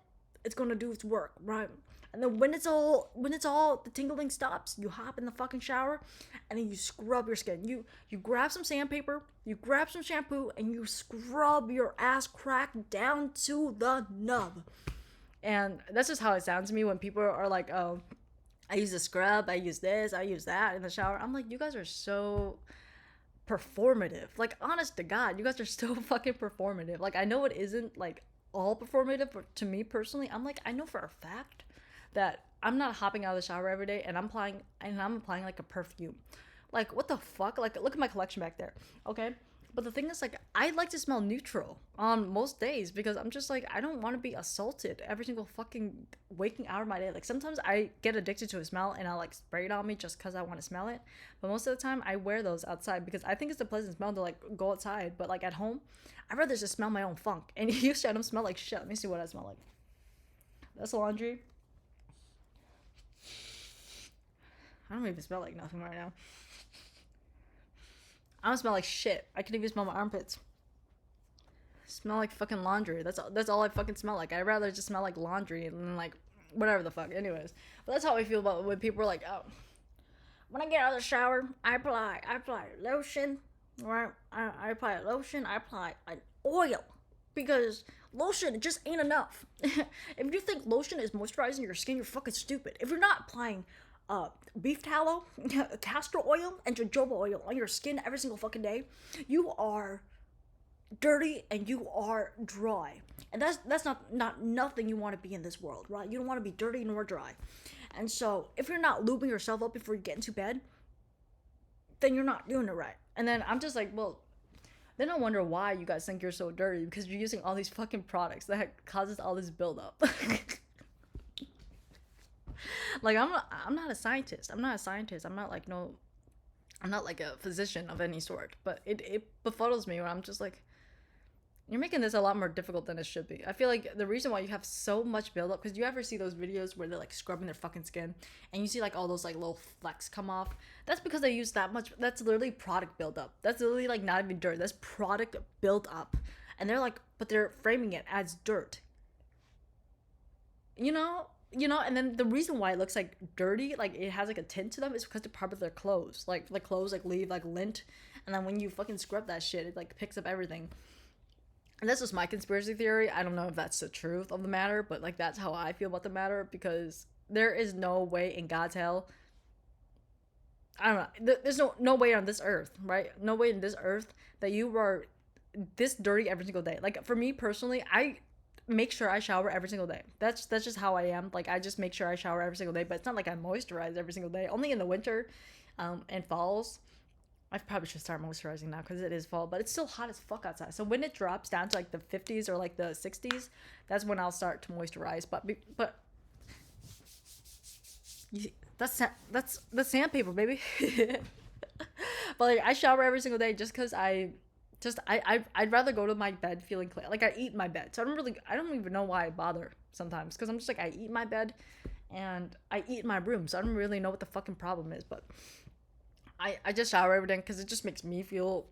it's gonna do its work, right? And then when it's all the tingling stops, you hop in the fucking shower and then you scrub your skin. You grab some sandpaper, you grab some shampoo, and you scrub your ass crack down to the nub. And that's just how it sounds to me when people are like, oh, I use a scrub, I use this, I use that in the shower. I'm like, you guys are so performative. Like, honest to God, you guys are so fucking performative. Like, I know it isn't like all performative, but to me personally, I'm like, I know for a fact that I'm not hopping out of the shower every day and I'm applying like a perfume. Like, what the fuck? Like, look at my collection back there. Okay. But the thing is, like, I like to smell neutral on most days because I'm just like, I don't want to be assaulted every single fucking waking hour of my day. Like, sometimes I get addicted to a smell and I'll like spray it on me just because I want to smell it. But most of the time, I wear those outside because I think it's a pleasant smell to like go outside. But like at home, I'd rather just smell my own funk. And usually I don't smell like shit. Let me see what I smell like. That's laundry. I don't even smell like nothing right now. I don't smell like shit. I can even smell my armpits. Smell like fucking laundry. That's all I fucking smell like. I'd rather just smell like laundry and like whatever the fuck. Anyways, but that's how I feel about when people are like, oh, when I get out of the shower, I apply lotion. Right? I apply lotion. I apply an oil because lotion just ain't enough. If you think lotion is moisturizing your skin, you're fucking stupid. If you're not applying beef tallow, castor oil, and jojoba oil on your skin every single fucking day, you are dirty and you are dry. And that's not nothing you want to be in this world, right? You don't want to be dirty nor dry. And so if you're not lubing yourself up before you get into bed, then you're not doing it right. And then I'm just like, well, then I wonder why you guys think you're so dirty, because you're using all these fucking products that causes all this buildup. Like, I'm not a scientist. I'm not like a physician of any sort. But it befuddles me when I'm just like, you're making this a lot more difficult than it should be. I feel like the reason why you have so much buildup, because you ever see those videos where they're like scrubbing their fucking skin and you see like all those like little flecks come off? That's because they use that much. That's literally product buildup. That's literally like not even dirt. That's product built up. And they're like, but they're framing it as dirt. You know? And then the reason why it looks like dirty, like it has like a tint to them, is because they're part of their clothes. Like the clothes like leave like lint, and then when you fucking scrub that shit, it like picks up everything. And that's just my conspiracy theory. I don't know if that's the truth of the matter, but like that's how I feel about the matter, because there is no way in God's hell. I don't know. There's no way on this earth, right? No way in this earth that you are this dirty every single day. Like for me personally, I make sure I shower every single day. That's just how I am. Like I just make sure I shower every single day, but it's not like I moisturize every single day. Only in the winter, and falls. I probably should start moisturizing now because it is fall, but it's still hot as fuck outside. So when it drops down to like the 50s or like the 60s, that's when I'll start to moisturize. But that's sandpaper, baby. But like I shower every single day just because I'd rather go to my bed feeling clean. Like I eat in my bed. So I don't even know why I bother sometimes. Because I'm just like, I eat in my bed and I eat in my room. So I don't really know what the fucking problem is. But I just shower every day because it just makes me feel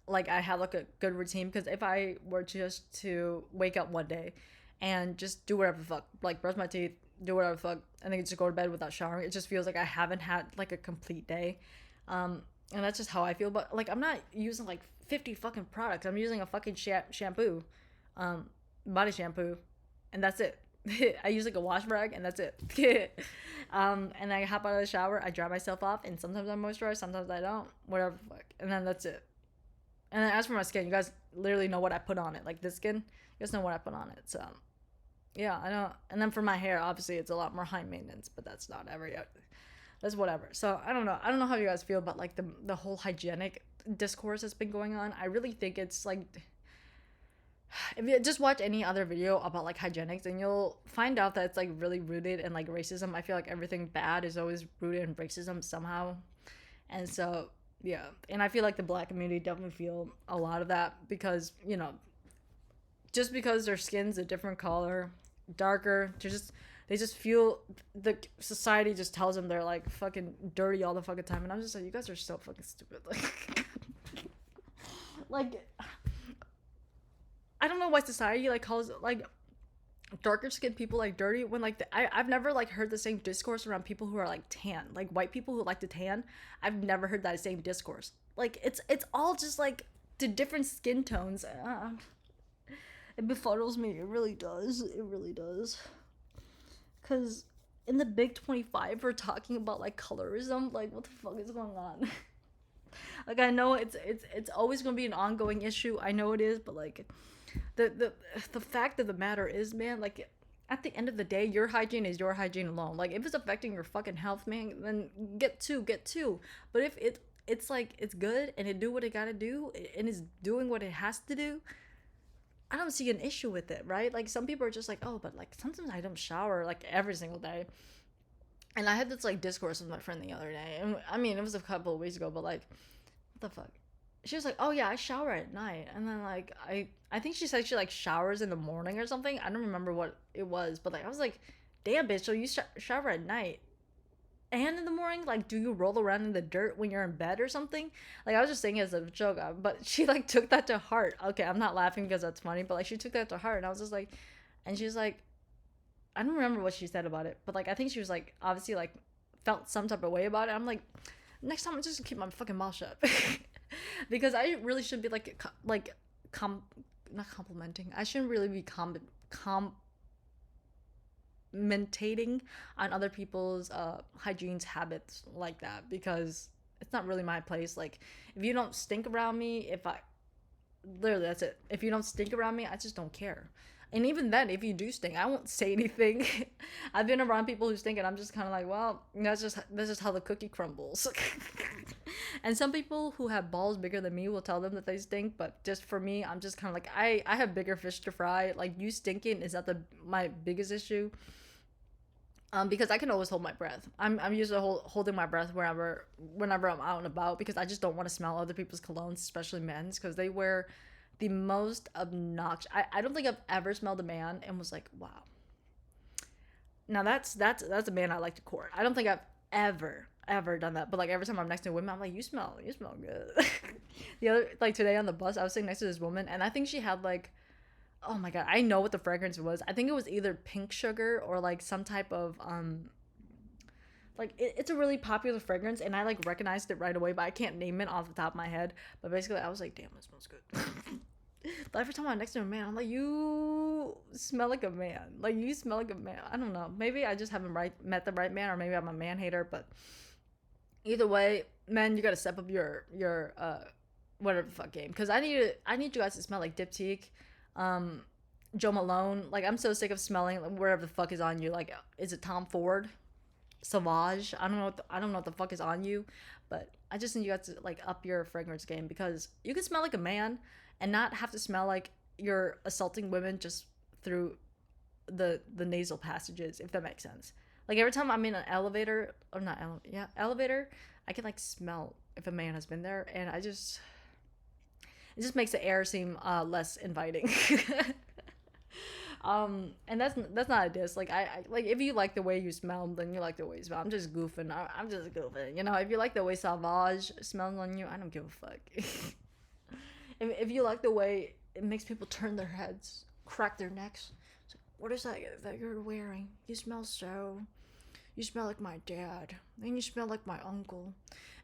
like I have like a good routine. Because if I were just to wake up one day and just do whatever the fuck, like brush my teeth, do whatever the fuck, and then just go to bed without showering, it just feels like I haven't had like a complete day. And that's just how I feel. But like, I'm not using like 50 fucking products. I'm using a fucking shampoo, um, body shampoo, and that's it. I use like a wash rag, and that's it. And I hop out of the shower, I dry myself off, and sometimes I moisturize, sometimes I don't. Whatever the fuck, and then that's it. And then as for my skin, you guys literally know what I put on it. Like this skin, you guys know what I put on it. So yeah, I know. And then for my hair, obviously it's a lot more high maintenance, but that's not every. That's whatever. So I don't know. I don't know how you guys feel about like the whole hygienic discourse that's been going on. I really think it's like, if you just watch any other video about like hygienics, and you'll find out that it's like really rooted in like racism. I feel like everything bad is always rooted in racism somehow. And so yeah, and I feel like the black community definitely feel a lot of that, because just because their skin's a different color, darker, they just feel the society just tells them they're like fucking dirty all the fucking time. And I'm just like, you guys are so fucking stupid. Like I don't know why society like calls like darker skinned people like dirty, when like I've never like heard the same discourse around people who are like tan, like white people who like to tan. I've never heard that same discourse. Like it's all just like the different skin tones. It befuddles me. It really does. It really does. Cause in the Big 25, we're talking about like colorism. Like, what the fuck is going on? Like, I know it's always gonna be an ongoing issue. I know it is, but like, the fact of the matter is, man, like, at the end of the day, your hygiene is your hygiene alone. Like, if it's affecting your fucking health, man, then get two. But if it's like it's good and it do what it gotta do and it's doing what it has to do, I don't see an issue with it, right? Like some people are just like, oh, but like sometimes I don't shower like every single day. And I had this like discourse with my friend the other day, and I mean it was a couple of weeks ago, but like, what the fuck? She was like, oh yeah, I shower at night, and then like I think she said she like showers in the morning or something. I don't remember what it was, but like I was like, damn bitch, so you shower at night and in the morning? Like, do you roll around in the dirt when you're in bed or something? Like, I was just saying it as a joke, but she like took that to heart. Okay, I'm not laughing because that's funny, but like she took that to heart, and I was just like, and she's like, I don't remember what she said about it, but like I think she was like obviously like felt some type of way about it. I'm like, next time I'm just gonna keep my fucking mouth shut. Because I really should be not complimenting. I shouldn't really be commentating on other people's hygiene's habits like that, because it's not really my place. Like, if you don't stink around me, if I literally, that's it, if you don't stink around me, I just don't care. And even then, if you do stink, I won't say anything. I've been around people who stink, and I'm just kind of like, well, that's just how the cookie crumbles. And some people who have balls bigger than me will tell them that they stink, but just for me, I'm just kind of like, I have bigger fish to fry. Like, you stinking is not my biggest issue. Because I can always hold my breath. I'm used to holding my breath whenever I'm out and about, because I just don't want to smell other people's colognes, especially men's, because they wear the most obnoxious. I don't think I've ever smelled a man and was like, wow. Now that's a man I like to court. I don't think I've ever done that. But like every time I'm next to a woman, I'm like, you smell good. The other, like today on the bus, I was sitting next to this woman, and I think she had like, oh my god, I know what the fragrance was. I think it was either pink sugar or like some type of like it's a really popular fragrance, and I like recognized it right away, but I can't name it off the top of my head. But basically I was like, damn, it smells good. But every time I'm next to a man, I'm like, you smell like a man. Like, you smell like a man. I don't know. Maybe I just haven't met the right man, or maybe I'm a man hater. But either way, men, you gotta step up your whatever the fuck game. Because I need you guys to smell like Diptyque, Joe Malone. Like, I'm so sick of smelling like wherever the fuck is on you. Like, is it Tom Ford? Sauvage? I don't know what the fuck is on you, but I just need you guys to like up your fragrance game, because you can smell like a man and not have to smell like you're assaulting women just through the nasal passages, if that makes sense. Like, every time I'm in an elevator, or not elevator, I can like smell if a man has been there, and it just makes the air seem less inviting. And that's not a diss. Like, I like, if you like the way you smell, then you like the way you smell. I'm just goofing. I'm just goofing. You know, if you like the way Sauvage smells on you, I don't give a fuck. If you like the way it makes people turn their heads, crack their necks, it's like, what is that you're wearing? You smell so You smell like my dad. And you smell like my uncle.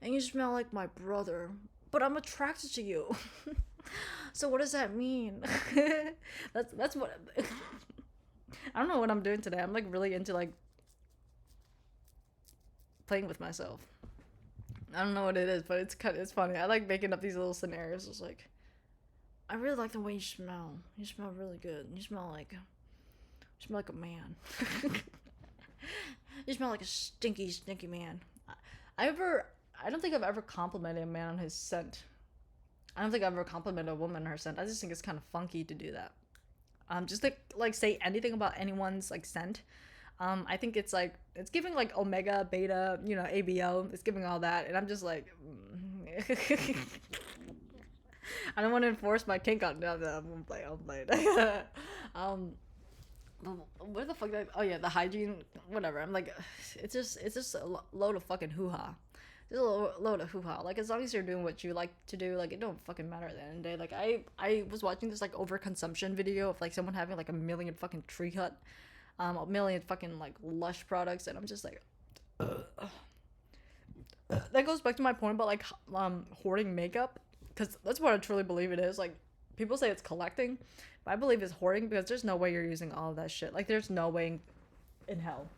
And you smell like my brother. But I'm attracted to you. So what does that mean? That's what I don't know what I'm doing today. I'm like really into like playing with myself. I don't know what it is, but it's funny. I like making up these little scenarios. It's like, I really like the way you smell. You smell really good. You smell like a man. You smell like a stinky, stinky man. I don't think I've ever complimented a man on his scent. I don't think I've ever complimented a woman on her scent. I just think it's kind of funky to do that. Just like say anything about anyone's like scent. I think it's like it's giving like omega, beta, ABO. It's giving all that, and I'm just like, I don't want to enforce my kink on. No, I'm playing. Where the fuck? Oh yeah, the hygiene, whatever. I'm like, it's just a load of fucking hoo ha. Just a load of hoo ha. Like as long as you're doing what you like to do, like it don't fucking matter at the end of the day. Like I was watching this like overconsumption video of like someone having like a million fucking tree hut, a million fucking like Lush products, and I'm just like, that goes back to my point about like hoarding makeup, because that's what I truly believe it is. Like people say it's collecting, but I believe it's hoarding, because there's no way you're using all of that shit. Like there's no way in hell,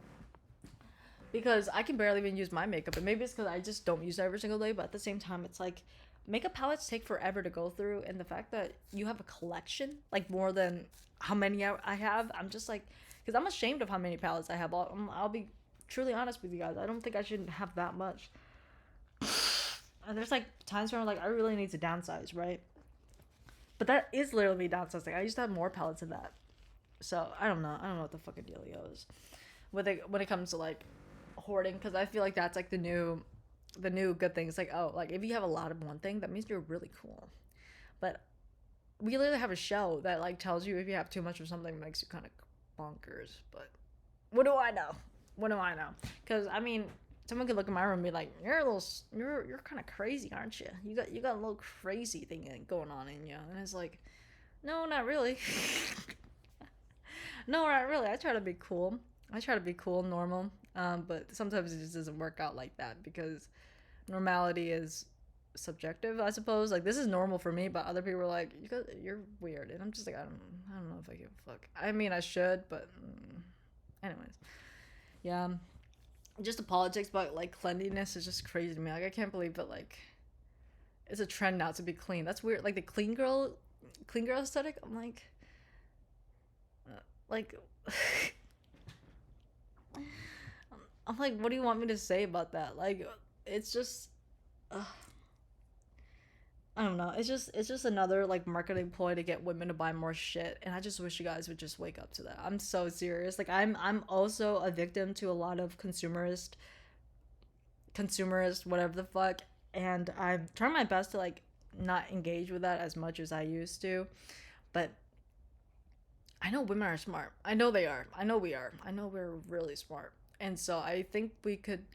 because I can barely even use my makeup, and maybe it's because I just don't use it every single day. But at the same time, it's like makeup palettes take forever to go through, and the fact that you have a collection, like more than how many I have, I'm just like, because I'm ashamed of how many palettes I have. I'll be truly honest with you guys. I don't think I should have that much. And there's like times where I'm like, I really need to downsize, right? But that is literally me downsizing. I used to have more palettes than that. So I don't know. I don't know what the fucking dealio is when it comes to like hoarding, because I feel like that's like the new good thing. It's like, oh, like if you have a lot of one thing, that means you're really cool. But we literally have a show that like tells you if you have too much of something, it makes you kind of bonkers. But what do I know? Because I mean, someone could look in my room and be like, you're kind of crazy, aren't you? You got a little crazy thing going on in you. And it's like, no, not really. No, not really. I try to be cool. Normal. But sometimes it just doesn't work out like that, because normality is subjective, I suppose. Like this is normal for me, but other people are like, you're weird, and I'm just like, I don't know if I give a fuck. I mean, I should, but anyways, yeah. Just the politics about like cleanliness is just crazy to me. Like I can't believe that like it's a trend now to be clean. That's weird. Like the clean girl aesthetic. I'm like I'm like, what do you want me to say about that? Like, it's just, I don't know. It's just another like marketing ploy to get women to buy more shit. And I just wish you guys would just wake up to that. I'm so serious. Like, I'm also a victim to a lot of consumerist, whatever the fuck. And I'm trying my best to like not engage with that as much as I used to. But I know women are smart. I know they are. I know we are. I know we're really smart. And so I think we could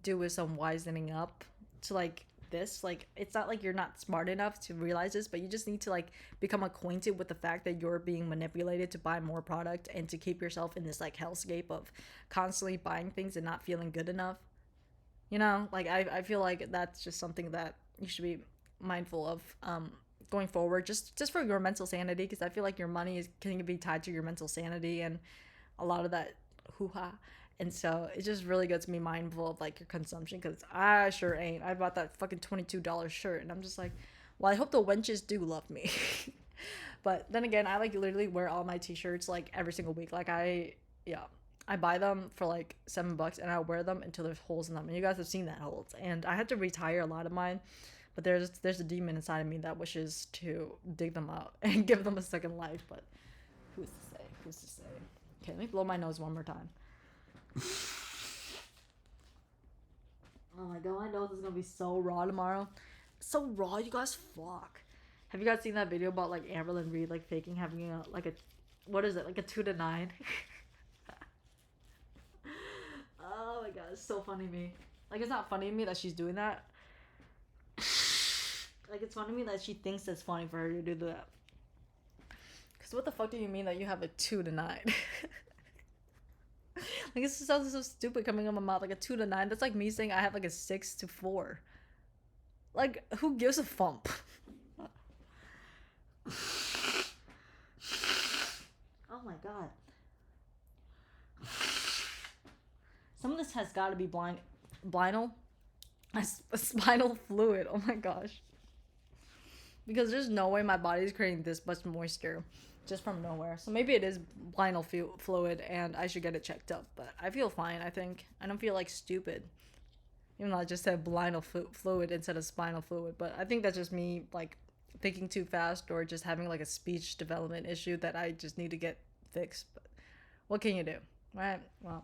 do with some wisening up to like this. Like it's not like you're not smart enough to realize this, but you just need to like become acquainted with the fact that you're being manipulated to buy more product and to keep yourself in this like hellscape of constantly buying things and not feeling good enough. Like I feel like that's just something that you should be mindful of going forward, just for your mental sanity, because I feel like your money can be tied to your mental sanity and a lot of that hoo-ha. And so it's just really good to be mindful of like your consumption, because I sure ain't. I bought that fucking $22 shirt and I'm just like, well, I hope the wenches do love me. But then again, I like literally wear all my t-shirts like every single week. Like I buy them for like $7 and I wear them until there's holes in them, and you guys have seen that holes. And I had to retire a lot of mine, but there's a demon inside of me that wishes to dig them out and give them a second life. But who's to say? Okay, let me blow my nose one more time. Oh my god, my nose is gonna be so raw tomorrow. So raw, you guys. Fuck. Have you guys seen that video about like Amberlynn Reed like faking having a what is it, like a 2 to 9? Oh my god, it's so funny to me. Like it's not funny to me that she's doing that. Like it's funny to me that she thinks it's funny for her to do that. Cause what the fuck do you mean that you have a 2 to 9? Like, this sounds so stupid coming out of my mouth. Like a 2 to 9. That's like me saying I have like a 6 to 4. Like, who gives a fump? Oh my god. Some of this has got to be a spinal fluid. Oh my gosh. Because there's no way my body's creating this much moisture just from nowhere. So maybe it is spinal fluid and I should get it checked up. But I feel fine, I think. I don't feel like stupid. Even though I just said spinal fluid instead of spinal fluid. But I think that's just me, like, thinking too fast or just having, like, a speech development issue that I just need to get fixed. But what can you do? Right? Well,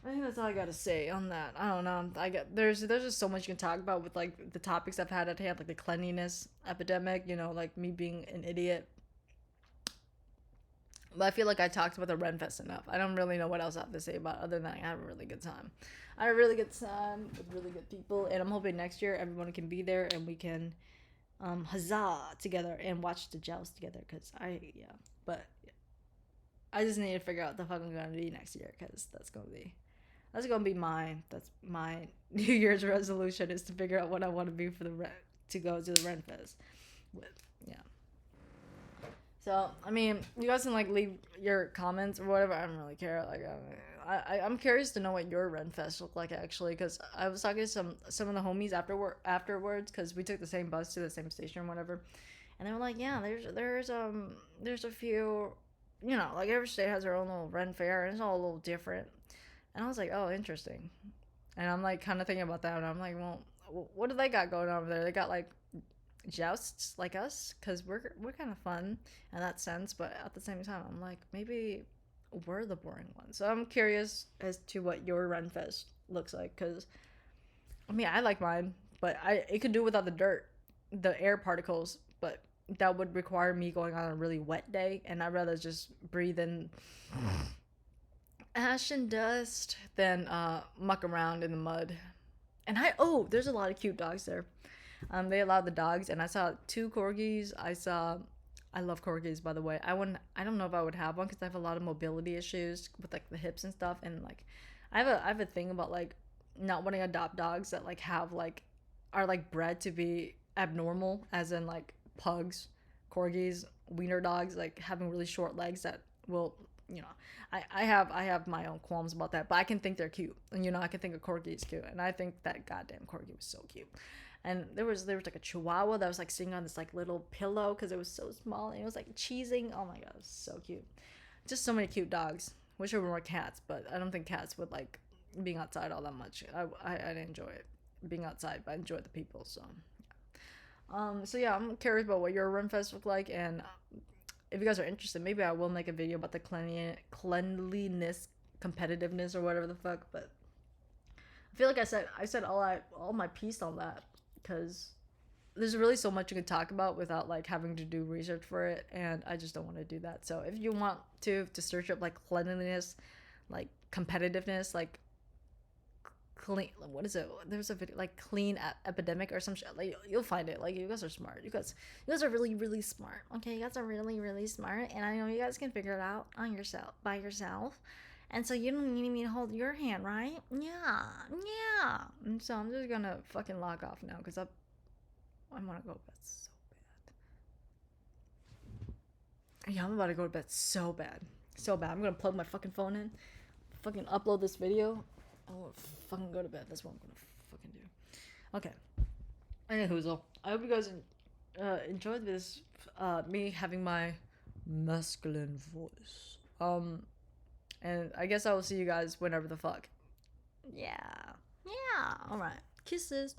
I think that's all I gotta say on that. I don't know. There's just so much you can talk about with like the topics I've had at hand, like the cleanliness epidemic. You know, like me being an idiot. But I feel like I talked about the renfest enough. I don't really know what else I have to say about it other than I had a really good time. I had a really good time with really good people, and I'm hoping next year everyone can be there and we can huzzah together and watch the joust together. But I just need to figure out the fuck I'm gonna do next year because that's gonna be my New Year's resolution is to figure out what I want to be to go to the renfest with. Yeah. So I mean, you guys can like leave your comments or whatever. I don't really care. Like I'm curious to know what your renfest look like actually, because I was talking to some of the homies afterwards because we took the same bus to the same station or whatever, and they were like, yeah, there's a few, you know, like every state has their own little ren fair and it's all a little different. And I was like, oh, interesting. And I'm like kind of thinking about that, and I'm like, well, what do they got going on over there? They got like jousts like us, because we're kind of fun in that sense, but at the same time, I'm like, maybe we're the boring ones. So I'm curious as to what your renfest looks like, because I mean, I like mine, but it could do without the dirt, the air particles, but that would require me going on a really wet day, and I'd rather just breathe in ash and dust than muck around in the mud. And there's a lot of cute dogs there. They allowed the dogs, and I saw 2 corgis. I love corgis, by the way. I don't know if I would have one because I have a lot of mobility issues with like the hips and stuff, and like I have a thing about like not wanting to adopt dogs that like are like bred to be abnormal, as in like pugs, corgis, wiener dogs, like having really short legs that will, you know, I have my own qualms about that, but I can think they're cute, and you know, I can think a corgi is cute, and I think that goddamn corgi was so cute. And there was like a chihuahua that was like sitting on this like little pillow because it was so small, and it was like cheesing. Oh my god, it was so cute. Just so many cute dogs. Wish there were more cats, but I don't think cats would like being outside all that much. I didn't enjoy it being outside, but I enjoyed the people. So yeah, I'm curious about what your renfest look like, and if you guys are interested, maybe I will make a video about the cleanliness competitiveness or whatever the fuck. But I feel like I said all my piece on that, because there's really so much you can talk about without like having to do research for it, and I just don't want to do that. So if you want to search up like cleanliness, like competitiveness, like clean, what is it, there's a video like clean epidemic or some shit, like you'll find it. Like, you guys are smart, you guys are really smart. Okay, you guys are really smart, and I know you guys can figure it out by yourself, and so you don't need me to hold your hand, right? Yeah. And so I'm just gonna fucking log off now because I want to go to bed so bad. Yeah, I'm about to go to bed so bad. I'm gonna plug my fucking phone in, fucking upload this video. I'm gonna fucking go to bed. That's what I'm gonna fucking do. Okay. Anywho, I hope you guys enjoyed this, me having my masculine voice. And I guess I will see you guys whenever the fuck. Yeah. Alright. Kisses.